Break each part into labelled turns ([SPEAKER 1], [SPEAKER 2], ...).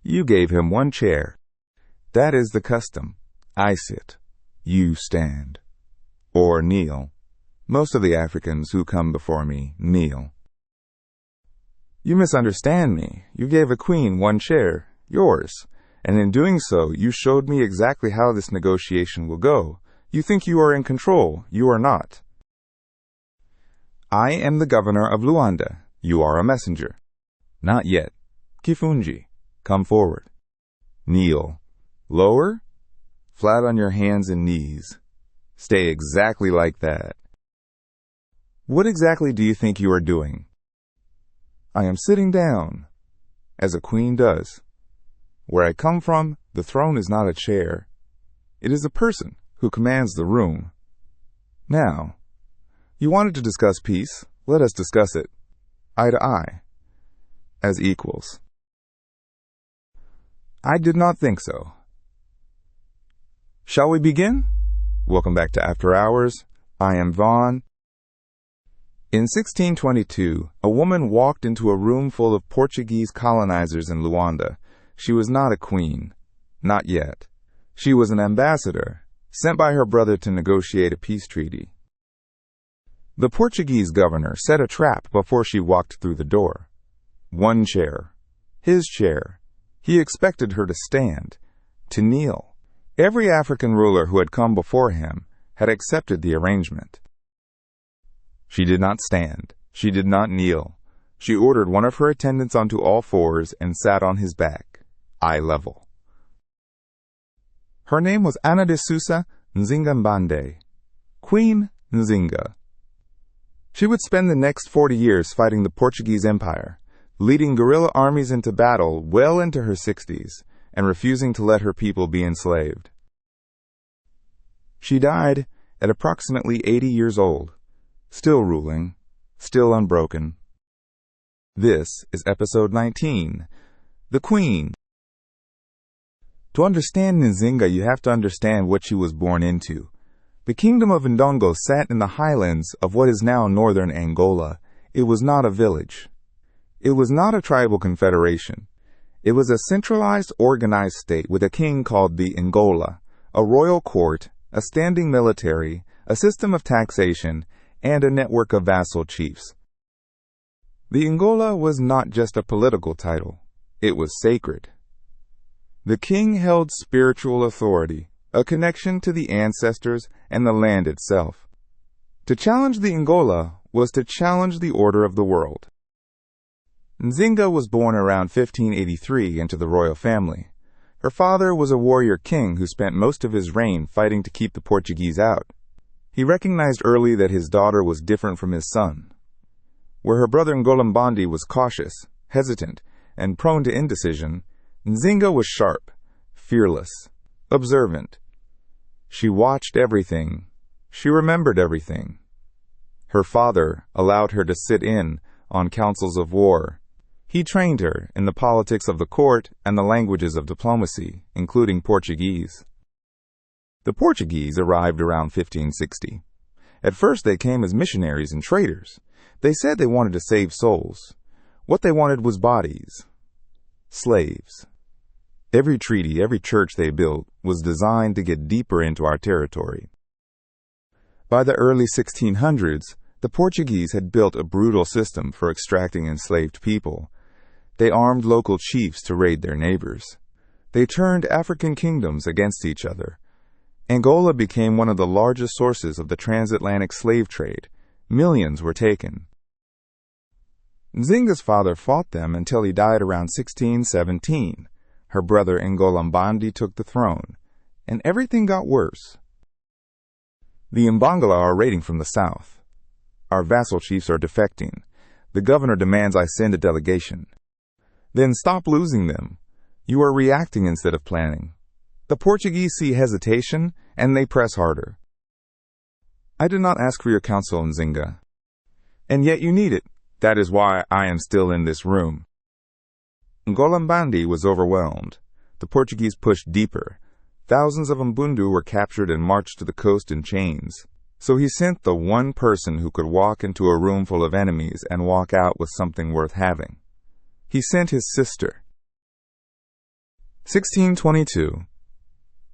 [SPEAKER 1] You gave him one chair. That is the custom. I sit. You stand. Or kneel. Most of the Africans who come before me kneel. You misunderstand me. You gave a queen one chair, yours, and in doing so, you showed me exactly how this negotiation will go. You think you are in control. You are not. I am the governor of Luanda. You are a messenger. Not yet. Kifunji, come forward. Kneel. Lower. Flat on your hands and knees. Stay exactly like that. What exactly do you think you are doing? I am sitting down, as a queen does. Where I come from, the throne is not a chair. It is a person who commands the room. Now, you wanted to discuss peace. Let us discuss it, eye to eye, as equals. I did not think so. Shall we begin? Welcome back to After Hours. I am Vaughn. In 1622, a woman walked into a room full of Portuguese colonizers in Luanda. She was not a queen. Not yet. She was an ambassador, sent by her brother to negotiate a peace treaty. The Portuguese governor set a trap before she walked through the door. One chair. His chair. He expected her to stand, to kneel. Every African ruler who had come before him had accepted the arrangement. She did not stand. She did not kneel. She ordered one of her attendants onto all fours and sat on his back, eye level. Her name was Ana de Sousa Nzinga, Queen Nzinga. She would spend the next 40 years fighting the Portuguese Empire, leading guerrilla armies into battle well into her 60s, and refusing to let her people be enslaved. She died at approximately 80 years old, still ruling, still unbroken. This is episode 19, The Queen. To understand Nzinga, you have to understand what she was born into. The kingdom of Ndongo sat in the highlands of what is now northern Angola. It was not a village. It was not a tribal confederation. It was a centralized, organized state with a king called the Angola, a royal court, a standing military, a system of taxation, and a network of vassal chiefs. The Angola was not just a political title. It was sacred. The king held spiritual authority, a connection to the ancestors and the land itself. To challenge the Angola was to challenge the order of the world. Nzinga was born around 1583 into the royal family. Her father was a warrior king who spent most of his reign fighting to keep the Portuguese out. He recognized early that his daughter was different from his son. Where her brother Ngolambandi was cautious, hesitant, and prone to indecision, Nzinga was sharp, fearless, observant. She watched everything. She remembered everything. Her father allowed her to sit in on councils of war. He trained her in the politics of the court and the languages of diplomacy, including Portuguese. The Portuguese arrived around 1560. At first they came as missionaries and traders. They said they wanted to save souls. What they wanted was bodies. Slaves. Every treaty, every church they built was designed to get deeper into our territory. By the early 1600s, the Portuguese had built a brutal system for extracting enslaved people. They armed local chiefs to raid their neighbors. They turned African kingdoms against each other. Angola became one of the largest sources of the transatlantic slave trade. Millions were taken. Nzinga's father fought them until he died around 1617. Her brother Ngolambandi took the throne, and everything got worse. The Mbangala are raiding from the south. Our vassal chiefs are defecting. The governor demands I send a delegation. Then stop losing them. You are reacting instead of planning. The Portuguese see hesitation, and they press harder. I did not ask for your counsel, Nzinga. And yet you need it. That is why I am still in this room. Ngolambandi was overwhelmed. The Portuguese pushed deeper. Thousands of Mbundu were captured and marched to the coast in chains. So he sent the one person who could walk into a room full of enemies and walk out with something worth having. He sent his sister. 1622.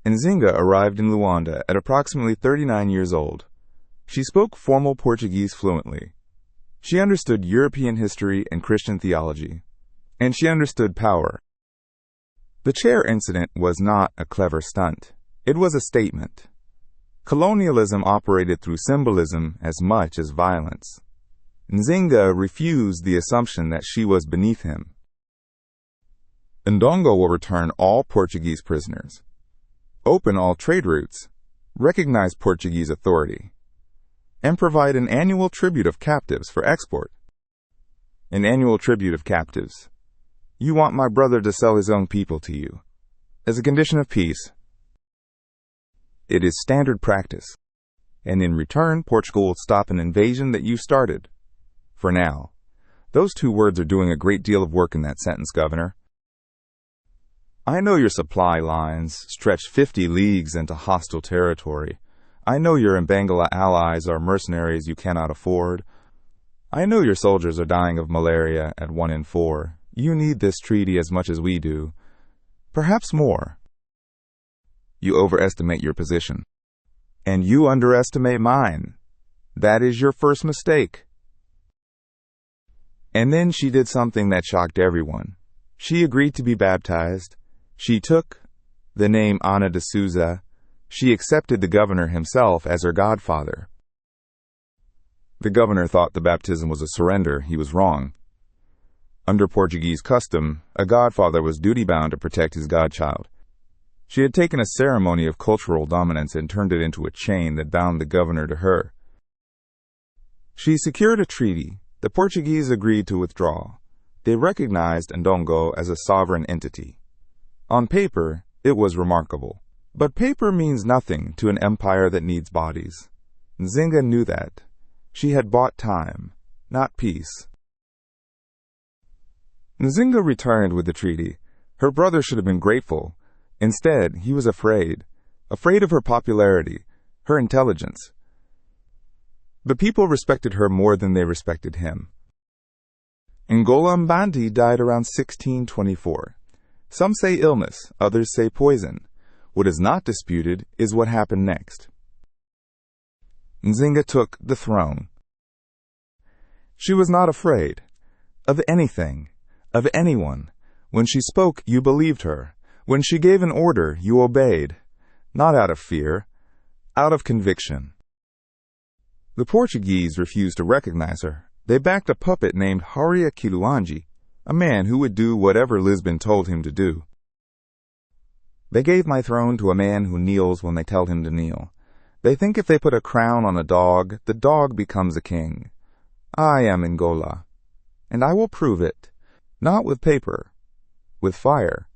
[SPEAKER 1] Nzinga arrived in Luanda at approximately 39 years old. She spoke formal Portuguese fluently. She understood European history and Christian theology. And she understood power. The chair incident was not a clever stunt. It was a statement. Colonialism operated through symbolism as much as violence. Nzinga refused the assumption that she was beneath him. Ndongo will return all Portuguese prisoners, open all trade routes, recognize Portuguese authority, and provide an annual tribute of captives for export. An annual tribute of captives. You want my brother to sell his own people to you, as a condition of peace. It is standard practice, and in return, Portugal will stop an invasion that you started. For now. Those two words are doing a great deal of work in that sentence, Governor. I know your supply lines stretch 50 leagues into hostile territory. I know your Mbangala allies are mercenaries you cannot afford. I know your soldiers are dying of malaria at 1 in 4. You need this treaty as much as we do. Perhaps more. You overestimate your position. And you underestimate mine. That is your first mistake. And then she did something that shocked everyone. She agreed to be baptized. She took the name Ana de Souza. She accepted the governor himself as her godfather. The governor thought the baptism was a surrender. He was wrong. Under Portuguese custom, a godfather was duty-bound to protect his godchild. She had taken a ceremony of cultural dominance and turned it into a chain that bound the governor to her. She secured a treaty. The Portuguese agreed to withdraw. They recognized Ndongo as a sovereign entity. On paper, it was remarkable. But paper means nothing to an empire that needs bodies. Nzinga knew that. She had bought time, not peace. Nzinga returned with the treaty. Her brother should have been grateful. Instead, he was afraid of her popularity, her intelligence. The people respected her more than they respected him. Angola Mbandi died around 1624. Some say illness, others say poison. What is not disputed is what happened next. Nzinga took the throne. She was not afraid of anything, of anyone. When she spoke, you believed her. When she gave an order, you obeyed. Not out of fear, out of conviction. The Portuguese refused to recognize her. They backed a puppet named Haria Kiluanji, a man who would do whatever Lisbon told him to do. They gave my throne to a man who kneels when they tell him to kneel. They think if they put a crown on a dog, the dog becomes a king. I am Angola, and I will prove it, not with paper, with fire.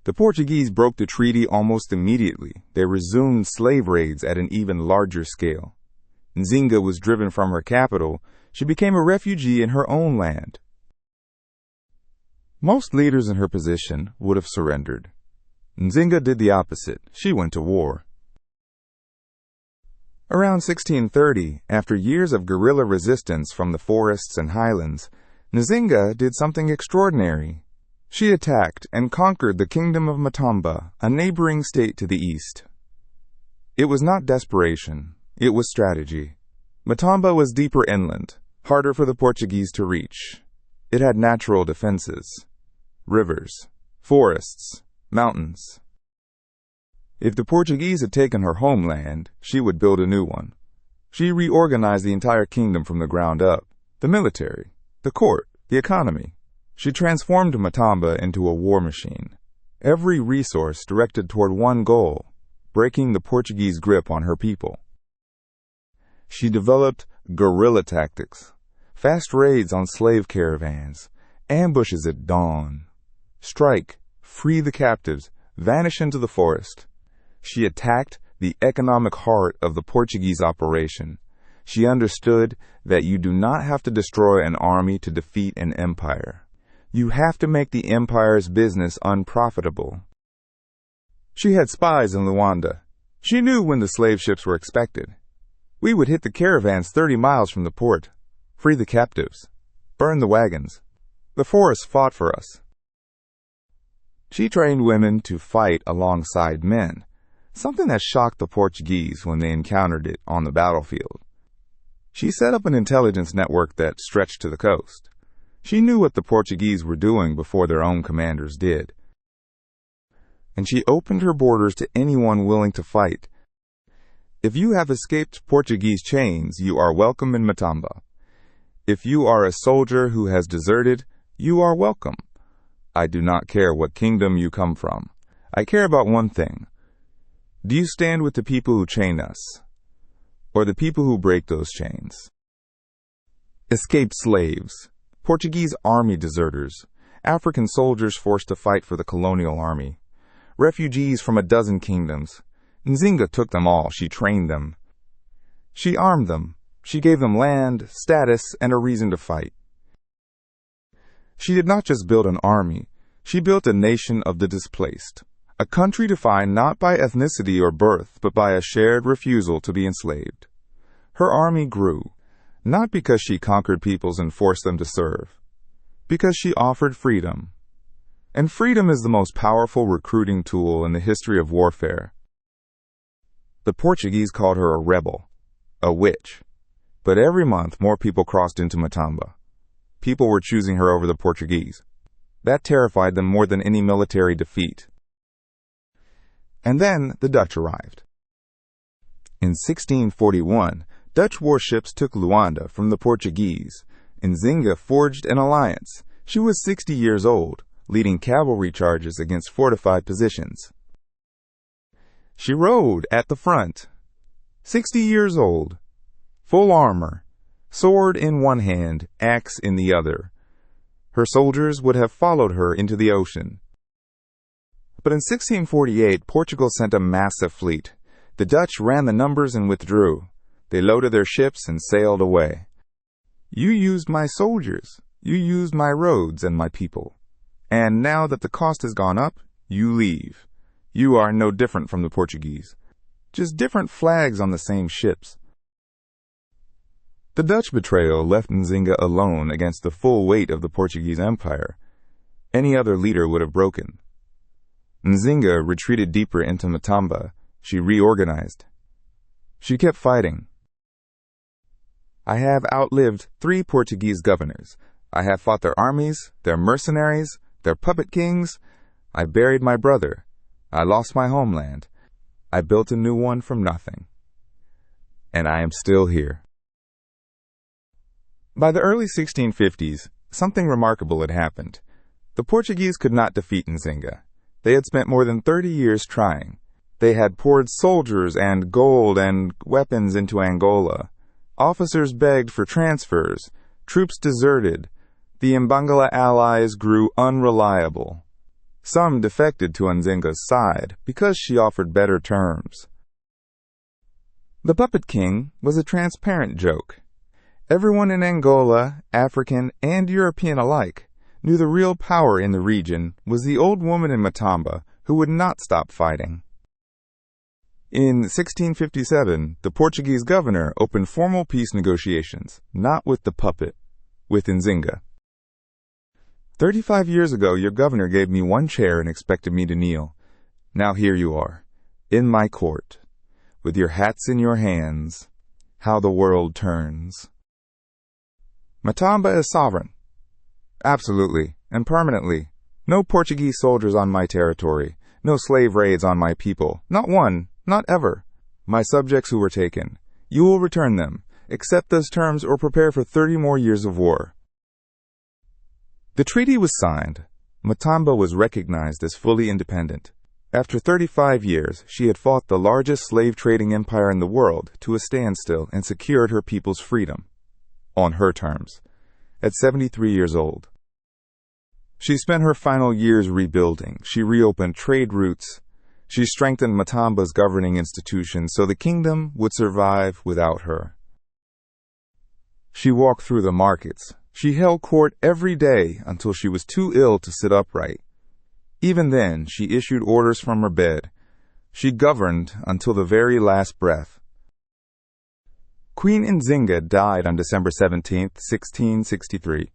[SPEAKER 1] The Portuguese broke the treaty almost immediately. They resumed slave raids at an even larger scale. Nzinga was driven from her capital. She became a refugee in her own land. Most leaders in her position would have surrendered. Nzinga did the opposite. She went to war. Around 1630, after years of guerrilla resistance from the forests and highlands, Nzinga did something extraordinary. She attacked and conquered the kingdom of Matamba, a neighboring state to the east. It was not desperation. It was strategy. Matamba was deeper inland, harder for the Portuguese to reach. It had natural defenses. Rivers, forests, mountains. If the Portuguese had taken her homeland, she would build a new one. She reorganized the entire kingdom from the ground up. The military, the court, the economy. She transformed Matamba into a war machine. Every resource directed toward one goal, breaking the Portuguese grip on her people. She developed guerrilla tactics, fast raids on slave caravans, ambushes at dawn. Strike, free the captives, vanish into the forest. She attacked the economic heart of the Portuguese operation. She understood that you do not have to destroy an army to defeat an empire. You have to make the empire's business unprofitable. She had spies in Luanda. She knew when the slave ships were expected. We would hit the caravans 30 miles from the port, free the captives, burn the wagons. The forest fought for us. She trained women to fight alongside men, something that shocked the Portuguese when they encountered it on the battlefield. She set up an intelligence network that stretched to the coast. She knew what the Portuguese were doing before their own commanders did. And she opened her borders to anyone willing to fight. If you have escaped Portuguese chains, you are welcome in Matamba. If you are a soldier who has deserted, you are welcome. I do not care what kingdom you come from. I care about one thing. Do you stand with the people who chain us, or the people who break those chains? Escaped slaves, Portuguese army deserters, African soldiers forced to fight for the colonial army, refugees from a dozen kingdoms. Nzinga took them all. She trained them. She armed them. She gave them land, status, and a reason to fight. She did not just build an army. She built a nation of the displaced, a country defined not by ethnicity or birth, but by a shared refusal to be enslaved. Her army grew, not because she conquered peoples and forced them to serve, because she offered freedom. And freedom is the most powerful recruiting tool in the history of warfare. The Portuguese called her a rebel, a witch. But every month more people crossed into Matamba. People were choosing her over the Portuguese. That terrified them more than any military defeat. And then the Dutch arrived. In 1641, Dutch warships took Luanda from the Portuguese. Nzinga forged an alliance. She was 60 years old, leading cavalry charges against fortified positions. She rode at the front, 60 years old, full armor, sword in one hand, axe in the other. Her soldiers would have followed her into the ocean. But in 1648, Portugal sent a massive fleet. The Dutch ran the numbers and withdrew. They loaded their ships and sailed away. You used my soldiers. You used my roads and my people. And now that the cost has gone up, you leave. You are no different from the Portuguese. Just different flags on the same ships. The Dutch betrayal left Nzinga alone against the full weight of the Portuguese Empire. Any other leader would have broken. Nzinga retreated deeper into Matamba. She reorganized. She kept fighting. I have outlived 3 Portuguese governors. I have fought their armies, their mercenaries, their puppet kings. I buried my brother. I lost my homeland. I built a new one from nothing. And I am still here. By the early 1650s, something remarkable had happened. The Portuguese could not defeat Nzinga. They had spent more than 30 years trying. They had poured soldiers and gold and weapons into Angola. Officers begged for transfers. Troops deserted. The Mbangala allies grew unreliable. Some defected to Nzinga's side because she offered better terms. The puppet king was a transparent joke. Everyone in Angola, African and European alike, knew the real power in the region was the old woman in Matamba who would not stop fighting. In 1657, the Portuguese governor opened formal peace negotiations, not with the puppet, with Nzinga. 35 years ago, your governor gave me 1 chair and expected me to kneel. Now here you are, in my court, with your hats in your hands. How the world turns. Matamba is sovereign. Absolutely, and permanently. No Portuguese soldiers on my territory. No slave raids on my people. Not one, not ever. My subjects who were taken. You will return them. Accept those terms or prepare for 30 more years of war. The treaty was signed. Matamba was recognized as fully independent. After 35 years, she had fought the largest slave-trading empire in the world to a standstill and secured her people's freedom. On her terms. At 73 years old. She spent her final years rebuilding. She reopened trade routes. She strengthened Matamba's governing institutions so the kingdom would survive without her. She walked through the markets. She held court every day until she was too ill to sit upright. Even then, she issued orders from her bed. She governed until the very last breath. Queen Nzinga died on December 17, 1663,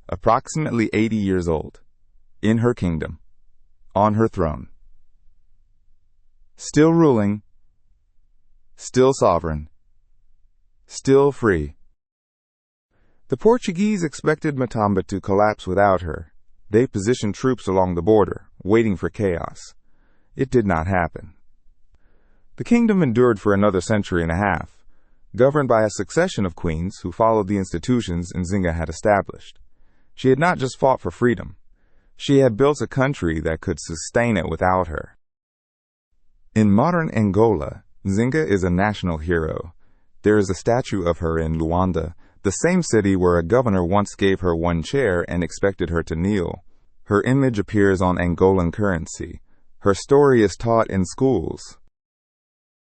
[SPEAKER 1] approximately 80 years old, in her kingdom, on her throne. Still ruling, still sovereign, still free. The Portuguese expected Matamba to collapse without her. They positioned troops along the border, waiting for chaos. It did not happen. The kingdom endured for another century and a half, governed by a succession of queens who followed the institutions Nzinga had established. She had not just fought for freedom. She had built a country that could sustain it without her. In modern Angola, Nzinga is a national hero. There is a statue of her in Luanda, the same city where a governor once gave her one chair and expected her to kneel. Her image appears on Angolan currency. Her story is taught in schools.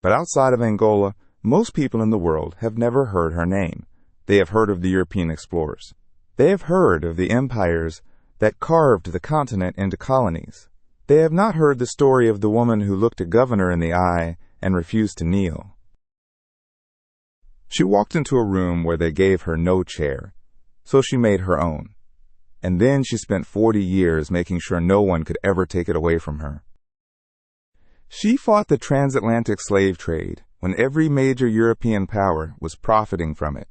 [SPEAKER 1] But outside of Angola, most people in the world have never heard her name. They have heard of the European explorers. They have heard of the empires that carved the continent into colonies. They have not heard the story of the woman who looked a governor in the eye and refused to kneel. She walked into a room where they gave her no chair, so she made her own. And then she spent 40 years making sure no one could ever take it away from her. She fought the transatlantic slave trade when every major European power was profiting from it.